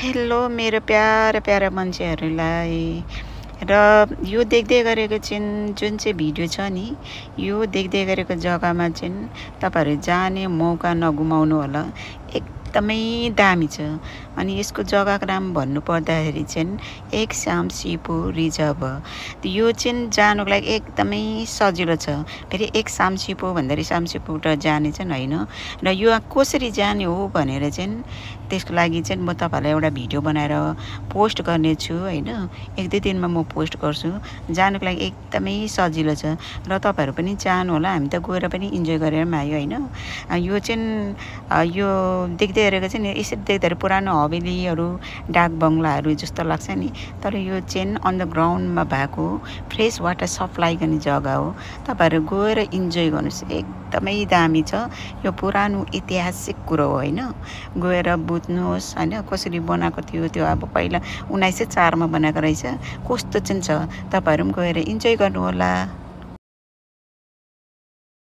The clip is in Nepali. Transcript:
हेलो मेरो प्यारा प्यारा मान्छेहरूलाई र यो देख्दै गरेको चाहिँ जुन चाहिँ भिडियो छ नि यो देख्दै गरेको जग्गामा चाहिँ तपाईहरु जाने मौका नगुमाउनु होला। एकदमै दामी छ। अनि यसको जग्गाको नाम भन्नु पर्दाखेरि चाहिँ एक सामसिपो रिजर्भ। यो चाहिँ जानुको लागि एकदमै सजिलो छ। फेरि एक सामसिपो भन्दाखेरि सामसिपोबाट जाने चाहिँ हैन र यो कसरी जाने हो भनेर चाहिँ त्यसको लागि चाहिँ म तपाईहरुलाई एउटा भिडियो बनाएर पोस्ट गर्ने छु हैन। एक दुई दिनमा म पोस्ट गर्छु। जानुको लागि एकदमै सजिलो छ र तपाईहरु पनि जानु होला। हामी त गएर पनि इन्जोय गरेर आयो हैन। यो चाहिँ यो देख्दै गरेको चाहिँ यसरी देख्दाखेरि पुरानो हवेलीहरु डाक बंगलाहरु जस्तो लाग्छ नि, तर यो चाहिँ अन्डरग्राउन्डमा भएको फ्रेश वाटर सप्लाई गर्ने जग्गा हो। तपाईहरु गएर इन्जोय गर्नुस्। एकदमै दामी छ। यो पुरानो ऐतिहासिक कुरा हो हैन। गएर बुझ्नुहोस् हैन कसरी बनाएको थियो। त्यो अब पहिला 1904 मा बनाएको रहेछ। कस्तो चाहिँ छ, तपाईहरु पनि गएर इन्जोय गर्नु होला।